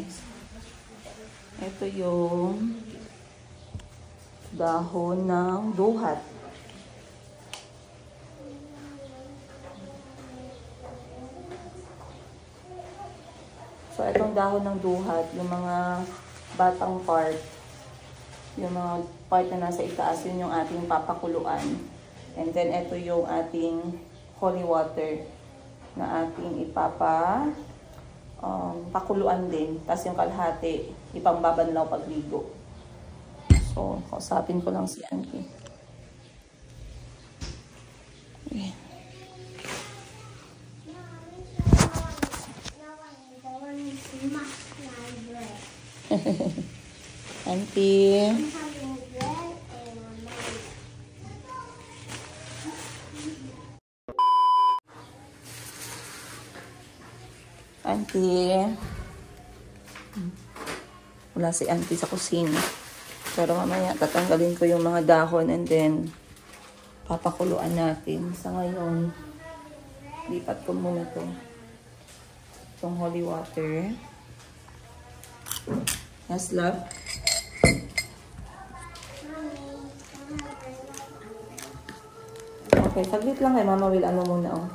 guys. Ito yung dahon ng duhat. So, itong dahon ng duhat, yung mga batang part, yung mga part na nasa itaas, yun yung ating papakuluan. And then, ito yung ating holy water na ating pakuluan din. Tapos yung kalahati, ipangbabanlaw pagligo. So, kausapin ko lang si Auntie. Okay. Auntie. Auntie. Wala si Auntie sa kusina. Pero mamaya tatanggalin ko yung mga dahon and then papakuluan natin. Sa ngayon, lipat ko muna itong holy water. Yes, love? Okay, saglit lang kay Mama Will. Ano muna, oh.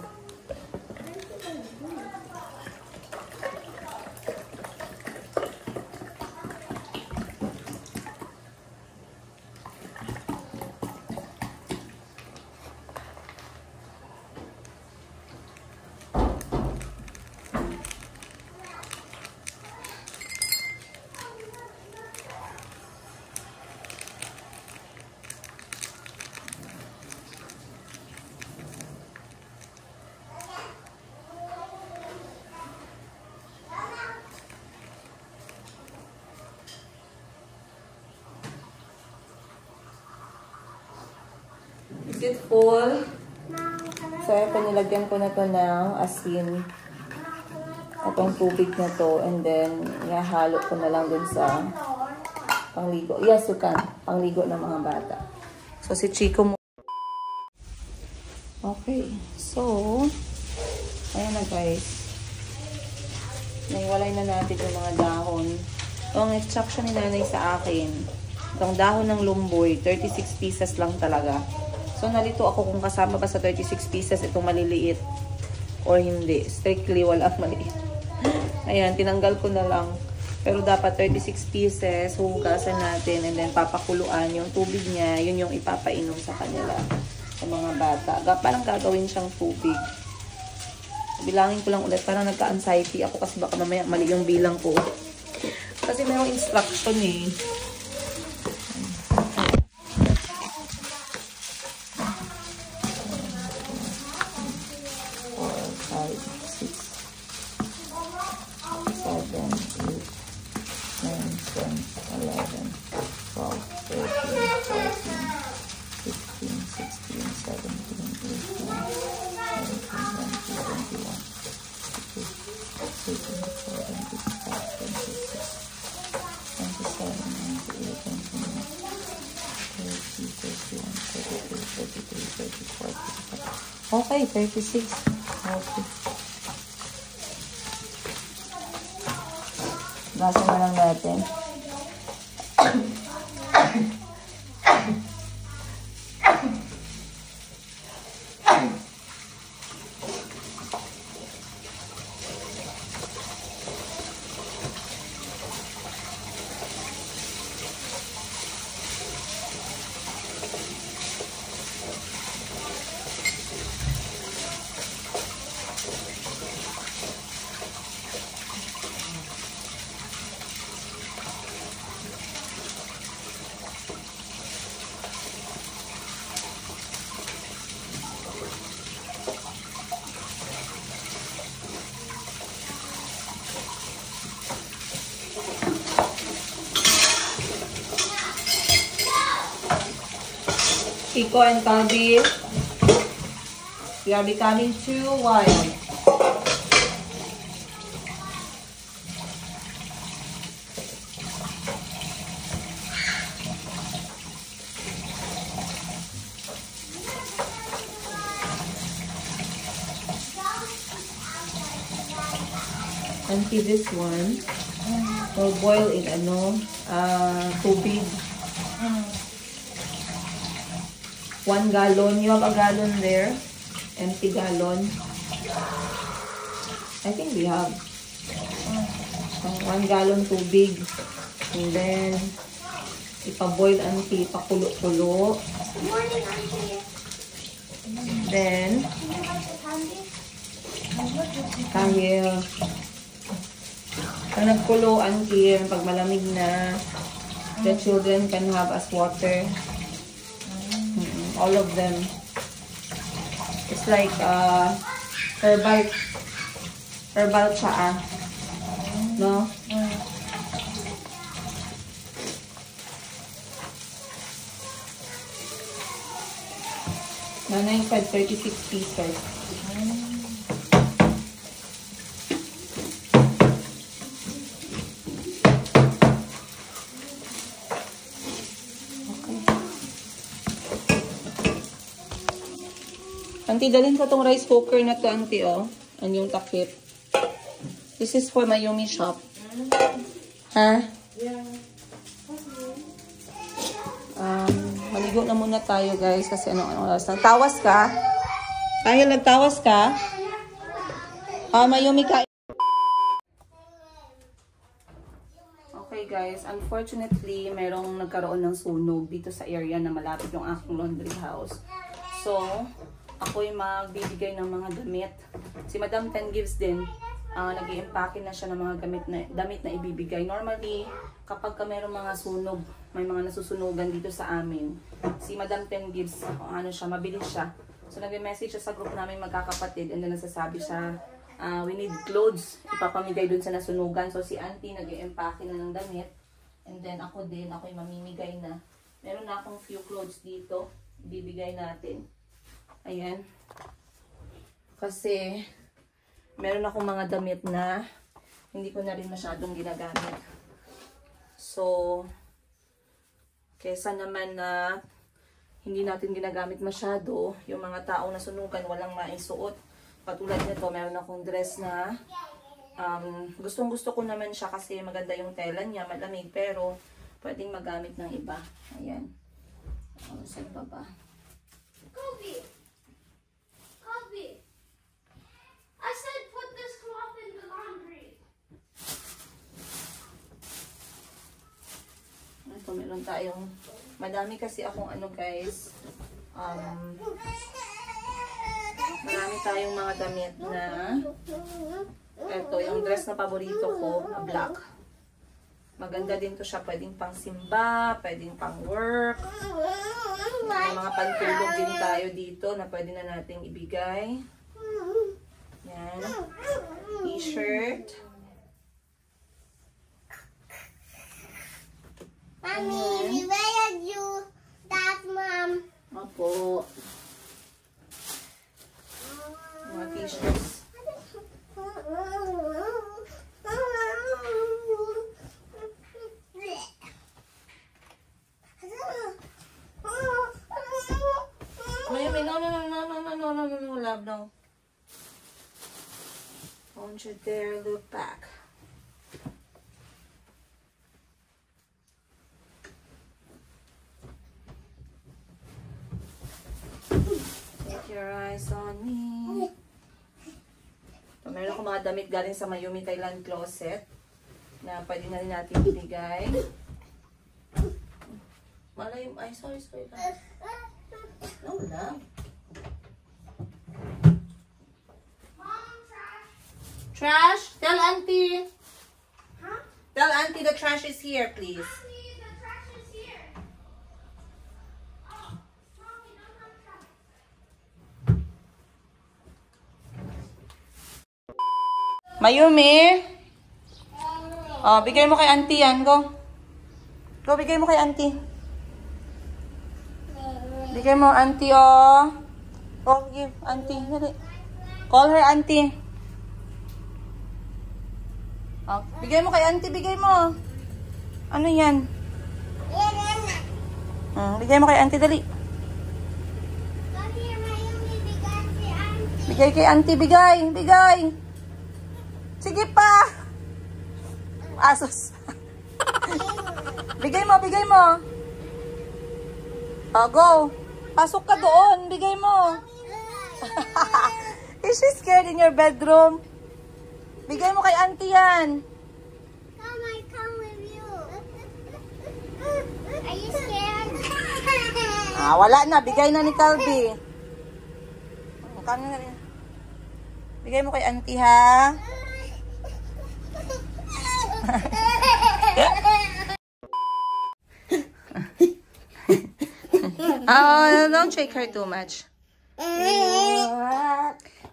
Is it full? So, ito, nilagyan ko na to ng asin. Itong tubig na to. And then, ihahalo ko na lang dun sa pangligo. Yes, you can. Pangligo ng mga bata. So, si Chico mo. Okay. So, ayan na guys. Naiwalay na natin yung mga dahon. Ang extract siya ni nanay sa akin. Itong dahon ng lumboy, 36 pieces lang talaga. So, nalito ako kung kasama ba sa 36 pieces itong maliliit or hindi. Strictly, walang maliit. Ayan, tinanggal ko na lang. Pero dapat 36 pieces, hugasan natin, and then papakuluan yung tubig niya. Yun yung ipapainom sa kanila, sa mga bata. Parang gagawin siyang tubig. Bilangin ko lang ulit, parang nagka-anxiety ako kasi baka mamaya mali yung bilang ko. Kasi mayroong instruction eh. 34, 35, 36, 37, 38, 39, 40, 41, 42, 43, 44, 45. Okay, 36. Okay. Basa na lang natin. Kiko and Calvi, we are becoming too wild. Empty this one. So, boil in tubig. 1 gallon. You have a gallon there? Empty gallon. I think we have. 1 gallon tubig. And then, ipa-boil auntie, ipakulo-kulo. Good morning, auntie. Then, kahit pag nagkulo auntie, pag malamig na, the children can have as water. All of them. It's like herbal tsaa. No? Nanay pa 36 pieces. Auntie, dalhin ko tong rice cooker na to, auntie, oh. Ano yung takip. This is for my Yumi shop. Ha? Yeah. Maligo na muna tayo, guys, kasi ano oras. Nagtawas ka? Dahil nagtawas ka? Mayumi ka. Okay, guys. Unfortunately, merong nagkaroon ng sunog dito sa area na malapit yung aking laundry house. So, ako'y magbibigay ng mga damit. Si Madam Ten Gives din, nag-i-empake na siya ng mga damit na ibibigay. Normally, kapag merong mga sunog, may mga nasusunugan dito sa amin, si Madam Ten Gives, mabilis siya. So, nag-message siya sa group namin magkakapatid and then nagsasabi siya, we need clothes, ipapamigay dun sa nasunugan. So, si auntie nag-i-empake na ng damit. And then, ako'y mamimigay na. Meron na akong few clothes dito, ibibigay natin. Ayan. Kasi, meron akong mga damit na hindi ko na rin masyadong ginagamit. So, kesa naman na hindi natin ginagamit masyado, yung mga taong nasunugan walang maisuot. Patulad nito, meron akong dress na gustong-gusto ko naman siya kasi maganda yung tela niya, malamig, pero pwedeng magamit ng iba. Ayan. Saan pa ba? Kobe! Kobe! I said put this cloth in the laundry. Ito, meron tayong, madami kasi akong guys, marami tayong mga damit na, ito, yung dress na paborito ko, na black. Maganda din to siya, pwedeng pang simba, pwedeng pang work. May mga pantulog din tayo dito na pwede na nating ibigay. Yan. T-shirt. Mommy, where are you? That mom. Opo. Mga t-shirts. No, love, no. Don't you dare look back. Take your eyes on me. So, meron akong mga damit galing sa Mayumi Thailand closet na pwede na rin natin ibigay. Malay, ay, sorry. No, love. Trash? Tell auntie. Huh? Tell auntie the trash is here, please. Mommy, the trash is here. Oh, Mommy, don't have trash. Mayumi. Oh, bigay mo kay auntie yan. Go. Go, bigay mo kay auntie. Bigay mo, auntie, oh. Oh, give auntie. Dali. Call her auntie. Oh, bigay mo kay auntie, bigay mo. Ano yan? Bigay mo kay auntie, dali. Bigay kay auntie, bigay. Sige pa. Asos. Bigay mo, bigay mo. Oh, go. Pasok ka doon. Bigay mo. Is she scared in your bedroom? Bigay mo kay auntie yan. Come, I come with you. Are you scared? Wala na. Bigay na ni Calby. Bigay mo kay auntie, ha? Don't shake her too much.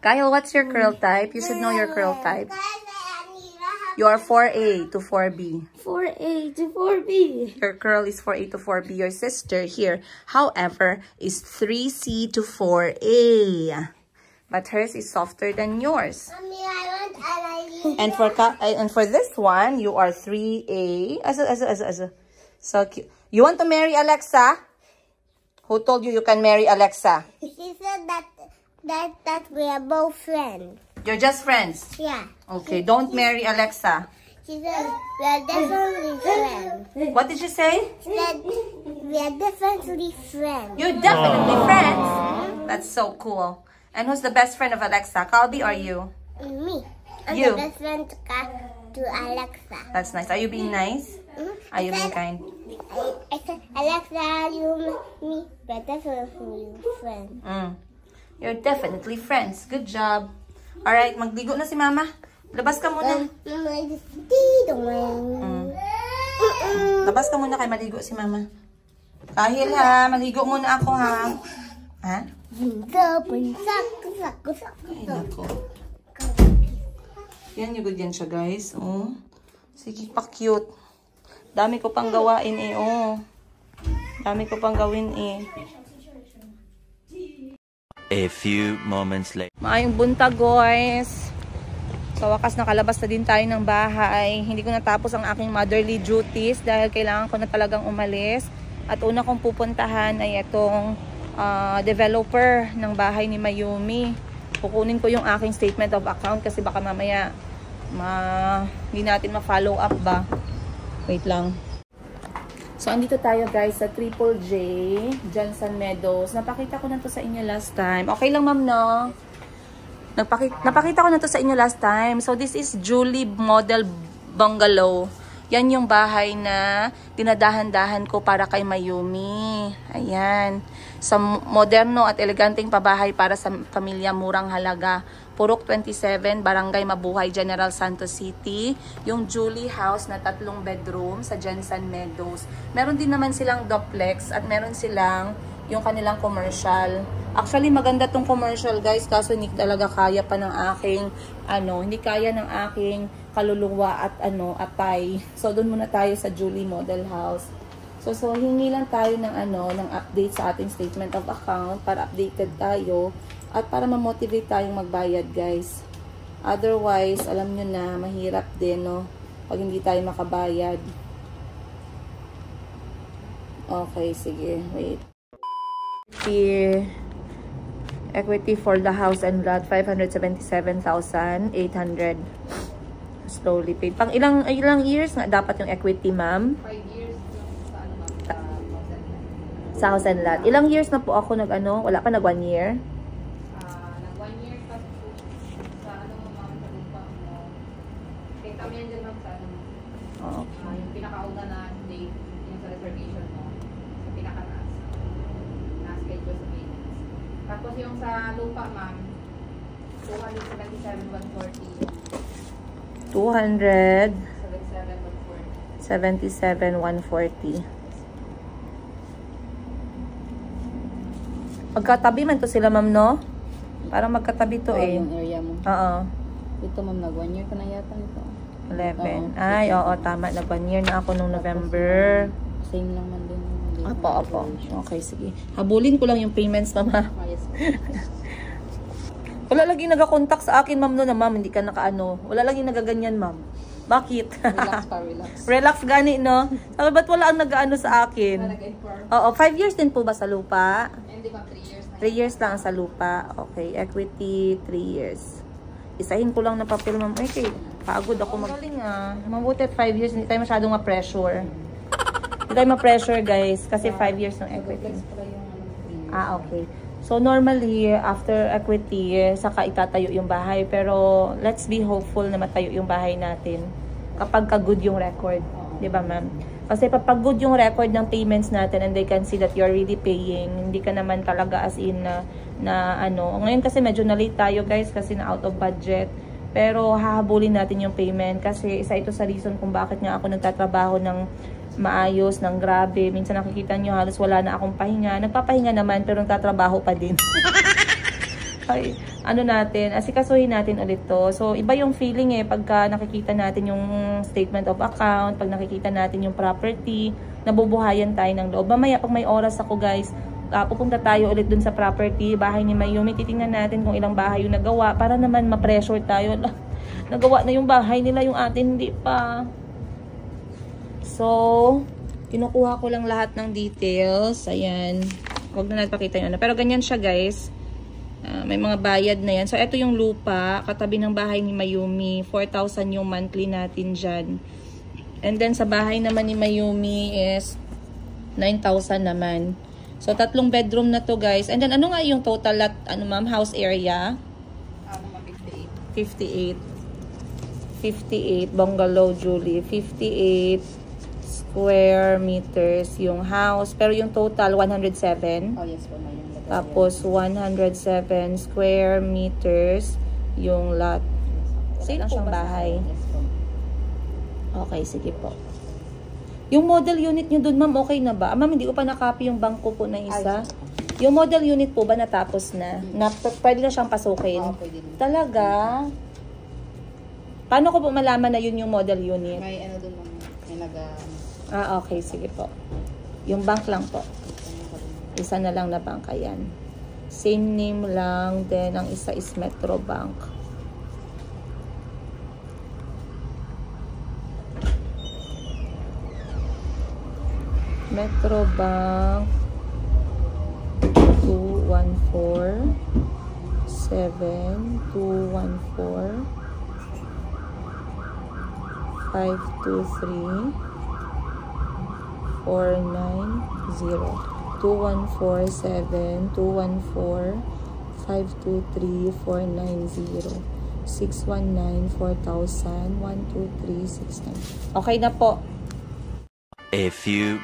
Kyle, what's your curl type? You should know your curl type. You are 4A to 4B. 4A to 4B. Your curl is 4A to 4B. Your sister here, however, is 3C to 4A. But hers is softer than yours. Mommy, I want Aladdin. And for this one, you are 3A. So cute. You want to marry Alexa? Who told you can marry Alexa? She said that we are both friends. You're just friends? Yeah. Okay, don't marry Alexa. She said we are definitely friends. What did you say? She said we are definitely friends. You're definitely friends. That's so cool. And who's the best friend of Alexa? Calby or you? Me. I'm You. the best friend to Alexa. That's nice. Are you being nice? Are you being kind? I said, Alexa, you me, we're definitely friends. You're definitely friends. Good job. Alright, magligo na si Mama. Labas ka muna. Labas ka muna kay maligo si Mama. Kahil ha, maligo muna ako ha. Ha? Ay, nako. Yan yung good yan siya, guys. Oh. Sige pa, cute. Dami ko pang gawain eh, oh. Dami ko pang gawin eh. A few moments later. Maayong buntag, guys. Sa wakas, nakalabas na din tayo ng bahay. Hindi ko natapos ang aking motherly duties dahil kailangan ko na talagang umalis. At una kong pupuntahan ay itong developer ng bahay ni Mayumi. Kukunin ko yung aking statement of account kasi baka mamaya hindi natin ma-follow up ba. Wait lang. So, andito tayo guys sa Triple J, Johnson Meadows. Napakita ko na to sa inyo last time. Okay lang ma'am, no? Napakita ko na to sa inyo last time. So, this is Julie Model Bungalow. Yan yung bahay na dinadahan-dahan ko para kay Mayumi. Ayan. Sa moderno at eleganteng pabahay para sa pamilya, murang halaga. Purok 27, Barangay Mabuhay, General Santos City. Yung Julie House na 3 bedroom sa Johnson Meadows. Meron din naman silang duplex at meron silang yung kanilang commercial. Actually, maganda tong commercial, guys, kaso hindi talaga kaya pa ng aking, hindi kaya ng aking kaluluwa at atay. So, doon muna tayo sa Julie Model House. So hingi lang tayo ng ng update sa ating statement of account para updated tayo at para ma-motivate tayong magbayad, guys. Otherwise, alam nyo na, mahirap din, no? Pag hindi tayo makabayad. Okay, sige. Wait. Equity for the house and lot, 577,800. Slowly paid. Pang ilang years nga dapat yung equity, ma'am? 5 years sa house and lot. Ilang years na po ako wala pa nag 1 year? Nag 1 year pa po sa mo ma'am, sa lupa mo. Kaya kami yan dyan ma'am sa Okay. yung pinakauna na date, yung sa reservation mo, sa pinakataas. Na-schedule sa payments. Tapos yung sa lupa ma'am, 277,140. 277,140. Magkatabi man to sila, ma'am, no? Parang magkatabi to eh. Yung area mo. Oo. Ito ma'am, nag 1 year ka na yata ito. 11. Ay, oo, tama. Nag 1 year na ako nung November. Same lang man din. Opo. Okay, sige. Habulin ko lang yung payments, ma'am, ha? Yes. Wala lagi nag-contact sa akin, ma'am, no, na ma'am, hindi ka wala lagi nagaganyan, ma'am. Bakit? Relax pa, relax. Relax gani, no? Sabi, ba't wala ang nag-ano sa akin? Oo, 5 years din po ba sa lupa? Hindi ba 3 years na? 3 years lang sa lupa. Okay, equity, 3 years. Isahin ko lang na papel, ma'am. Ay, kay, pagod ako magaling ah. Mabuti at 5 years, hindi tayo masyadong ma-pressure. Hindi tayo ma-pressure, guys, kasi 5 years ng equity. Ah, okay. So, normally, after equity, saka itatayo yung bahay. Pero, let's be hopeful na matayo yung bahay natin kapag ka-good yung record. Diba, ma'am? Kasi kapag good yung record ng payments natin and they can see that you're really paying, hindi ka naman talaga as in na ano. Ngayon kasi medyo na-late tayo, guys, kasi na out of budget. Pero hahabulin natin yung payment kasi isa ito sa reason kung bakit nga ako nagtatrabaho ng maayos, ng grabe. Minsan nakikita nyo halos wala na akong pahinga. Nagpapahinga naman pero nagtatrabaho pa din. Ay, ano natin, asikasuhin natin ulit to. So, iba yung feeling pagka nakikita natin yung statement of account, pag nakikita natin yung property, nabubuhayan tayo ng loob. Mamaya, pag may oras ako, guys, pupunta tayo ulit dun sa property, bahay ni Mayumi, titingnan natin kung ilang bahay yung nagawa, para naman ma-pressure tayo. Nagawa na yung bahay nila, yung atin hindi pa. So, kinukuha ko lang lahat ng details. Ayan. Huwag na natin pakita yun. Pero ganyan siya, guys. May mga bayad na yan. So, ito yung lupa, katabi ng bahay ni Mayumi. 4,000 yung monthly natin dyan. And then, sa bahay naman ni Mayumi is 9,000 naman. So, 3 bedroom na to, guys. And then, ano nga yung total lot, ano ma'am, house area? 58. 58, bungalow, Julie. 58 square meters yung house. Pero yung total, 107. Oh, yes po, Mayumi. Tapos, 107 square meters yung lot. Same po bahay. Okay, sige po. Yung model unit nyo dun, ma'am, okay na ba? Ma'am, hindi ko pa nakopy yung bangko po na isa. Yung model unit po ba natapos na? Pwede na siyang pasukin? Oo, pwede na. Talaga? Paano ko po malaman na yun yung model unit? May ano dun, may okay, sige po. Yung bank lang po. Isa na lang na bangka yan. Same name lang. Then, ang isa is Metro Bank. Metro Bank 214 7214 523 490 214-7-214-523-490 619-4000-12369. Okay na po. A few.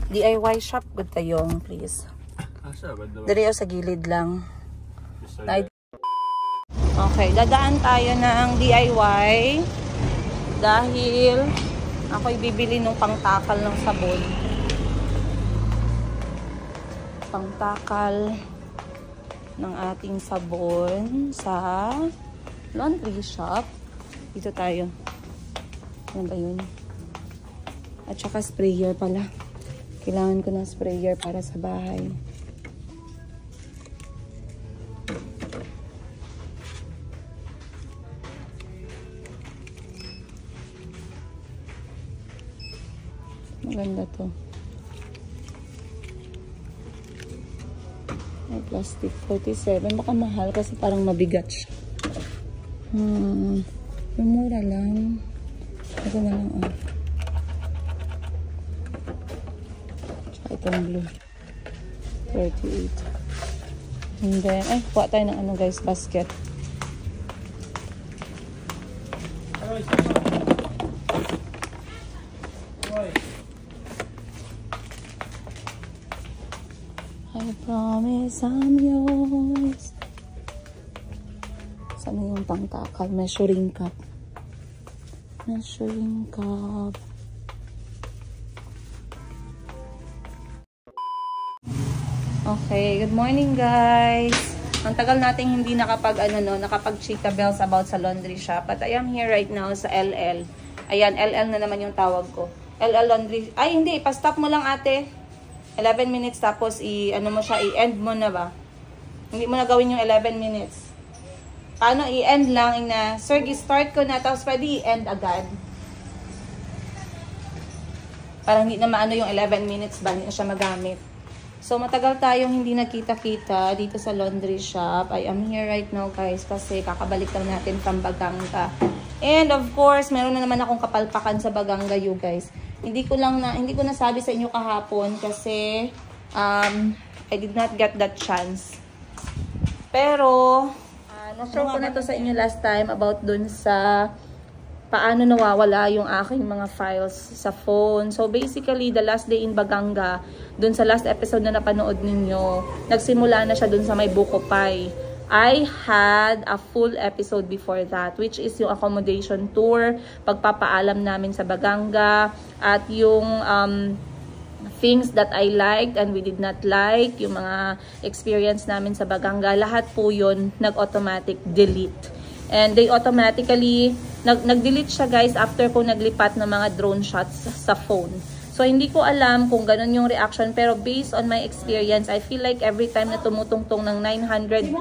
DIY shop, good tayong, please. Dari o sa gilid lang. Okay, dadaan tayo ng DIY dahil ako'y bibili ng pangtakal ng sabon. Pangtakal ng ating sabon sa laundry shop. Dito tayo. Ano ba yun? At saka sprayer pala. Kailangan ko ng sprayer para sa bahay. Maganda to. May plastic 47. Baka mahal kasi parang mabigat siya. Mura lang. Ito na lang itong blue 38. And then kuha tayo ng ano guys, basket. I promise I'm yours. Saan yung pangtakal? Measuring cup. Measuring cup. Okay, good morning guys. Ang tagal nating hindi nakapag-chita bells about sa laundry shop. But I am here right now sa LL. Ayan, LL na naman yung tawag ko. LL Laundry. Ay, hindi. Pa-stop mo lang ate. 11 minutes tapos i-end mo na ba? Hindi mo na gawin yung 11 minutes. Paano i-end lang na, sir, start ko na, tapos pwede i-end agad. Para hindi na maano yung 11 minutes ba, hindi na siya magamit. So, matagal tayong hindi nakita-kita dito sa laundry shop. I am here right now, guys, kasi kakabalik lang natin from Baganga. And, of course, meron na naman akong kapalpakan sa Baganga, you guys. Hindi ko nasabi sa inyo kahapon kasi I did not get that chance. Pero, na-share ko na to sa inyo last time about dun sa paano nawawala yung aking mga files sa phone. So basically, the last day in Baganga, dun sa last episode na napanood ninyo, nagsimula na siya dun sa may Buko Pie. I had a full episode before that, which is yung accommodation tour, pagpapaalam namin sa Baganga, at yung things that I liked and we did not like, yung mga experience namin sa Baganga, lahat po yun nag-automatic delete. And they automatically, nag-delete siya guys after ko naglipat ng mga drone shots sa phone. So hindi ko alam kung ganun yung reaction, pero based on my experience, I feel like every time na tumutungtong ng 900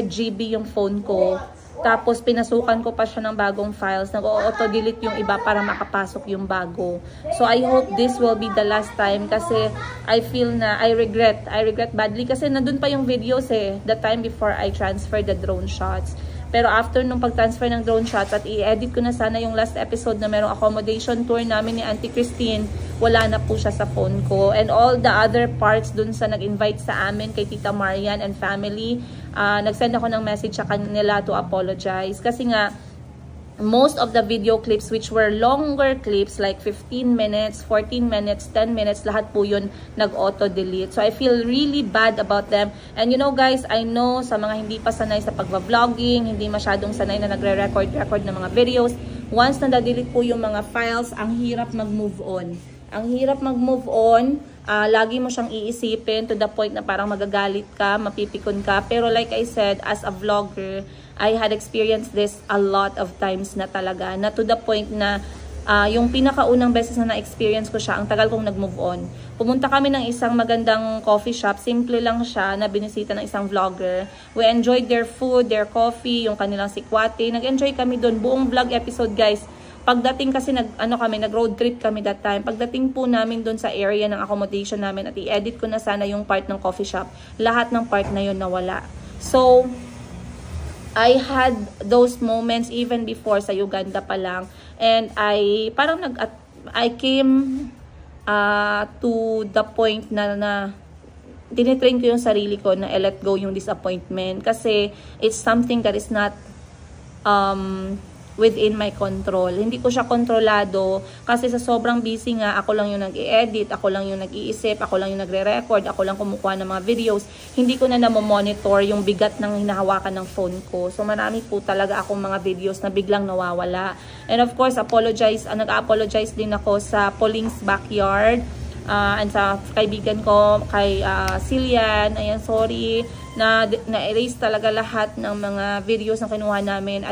GB yung phone ko, tapos pinasukan ko pa siya ng bagong files, nag-auto-delete yung iba para makapasok yung bago. So I hope this will be the last time kasi I feel na I regret badly kasi nandun pa yung videos the time before I transfer the drone shots. Pero after nung pag-transfer ng drone shots at i-edit ko na sana yung last episode na merong accommodation tour namin ni Auntie Christine, wala na po siya sa phone ko. And all the other parts dun sa nag-invite sa amin kay Tita Marian and family, nag-send ako ng message sa kanila to apologize. Kasi nga, most of the video clips which were longer clips like 15 minutes, 14 minutes, 10 minutes, lahat po yun nag-auto-delete. So I feel really bad about them. And you know guys, I know sa mga hindi pa sanay sa pagva-vlogging, hindi masyadong sanay na nagre-record ng mga videos, once na na-delete po yung mga files, ang hirap mag-move on. Ang hirap mag-move on, lagi mo siyang iisipin to the point na parang magagalit ka, mapipikon ka. Pero like I said, as a vlogger, I had experienced this a lot of times na talaga, na to the point na yung pinakaunang beses na na-experience ko siya, ang tagal kong nag-move on. Pumunta kami ng isang magandang coffee shop, simple lang siya, na binisita ng isang vlogger. We enjoyed their food, their coffee, yung kanilang sikwate. Nag-enjoy kami doon, buong vlog episode guys. Pagdating kasi nag-road trip kami that time. Pagdating po namin doon sa area ng accommodation namin at i-edit ko na sana yung part ng coffee shop, lahat ng part na yun nawala. So, I had those moments even before sa Uganda pa lang, and I came to the point na tinitrain ko yung sarili ko na I-let go yung disappointment kasi it's something that is not within my control. Hindi ko siya kontrolado kasi sa sobrang busy nga, ako lang yung nag-i-edit, ako lang yung nag-iisip, ako lang yung nagre-record, ako lang kumukuha ng mga videos. Hindi ko na monitor yung bigat ng hinahawakan ng phone ko. So marami po talaga akong mga videos na biglang nawawala. And of course, nag-apologize din ako sa Pauling's Backyard and sa kaibigan ko, kay Cillian. Ayan, sorry na-erase talaga lahat ng mga videos na kinuha namin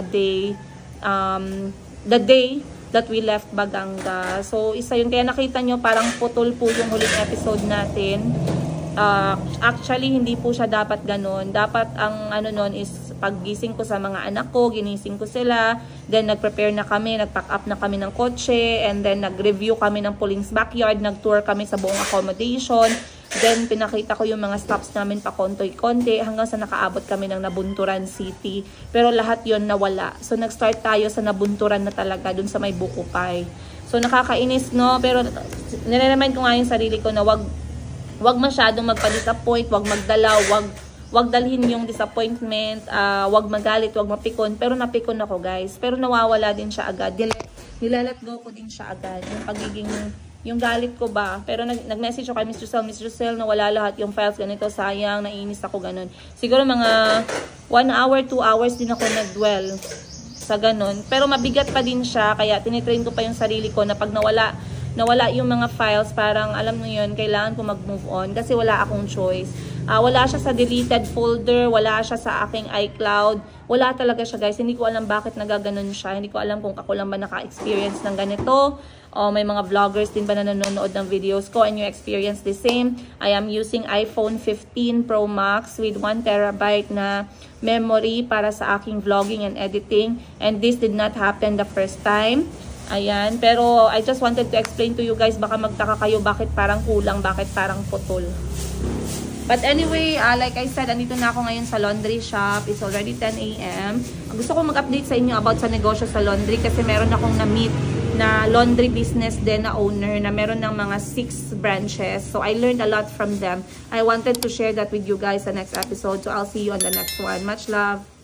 the day that we left Baganga. So, isa yun. Kaya nakita nyo, parang putol po yung huling episode natin. Actually, hindi po siya dapat ganun. Dapat ang nun is paggising ko sa mga anak ko, ginising ko sila, then nag-prepare na kami, nag-pack up na kami ng kotse, and then nag-review kami ng Pauling's Backyard, nag-tour kami sa buong accommodation. Then, pinakita ko yung mga stops namin pa konti-konti hanggang sa nakaabot kami ng Nabunturan City. Pero lahat yon nawala. So, nag-start tayo sa Nabunturan na talaga, dun sa may Buko Pie. So, nakakainis, no? Pero, nire-remind ko nga yung sarili ko na wag masyadong magpa-disappoint, wag magdala, wag dalhin yung disappointment, wag magalit, wag mapikon. Pero napikon ako, guys. Pero nawawala din siya agad. Nilalet go ko din siya agad. Yung galit ko ba. Pero nag-message ako kay Miss Giselle na wala lahat yung files, ganito, sayang, naiinis ako, ganun. Siguro mga 1 hour, 2 hours din ako nag-dwell sa ganun. Pero mabigat pa din siya, kaya tinitrain ko pa yung sarili ko na pag nawala yung mga files, parang alam mo yun, kailangan ko mag-move on kasi wala akong choice. Wala siya sa deleted folder, wala siya sa aking iCloud. Wala talaga siya guys. Hindi ko alam bakit nagaganon siya. Hindi ko alam kung ako lang ba naka-experience ng ganito. O may mga vloggers din ba na nanonood ng videos ko and you experience the same. I am using iPhone 15 Pro Max with 1 terabyte na memory para sa aking vlogging and editing. And this did not happen the first time. Ayan. Pero I just wanted to explain to you guys. Baka magtaka kayo bakit parang kulang, bakit parang putol. But anyway, like I said, andito na ako ngayon sa laundry shop. It's already 10 a.m. Gusto ko mag-update sa inyo about sa negosyo sa laundry kasi meron akong na-meet na laundry business din na owner na meron ng mga 6 branches. So I learned a lot from them. I wanted to share that with you guys sa next episode. So I'll see you on the next one. Much love!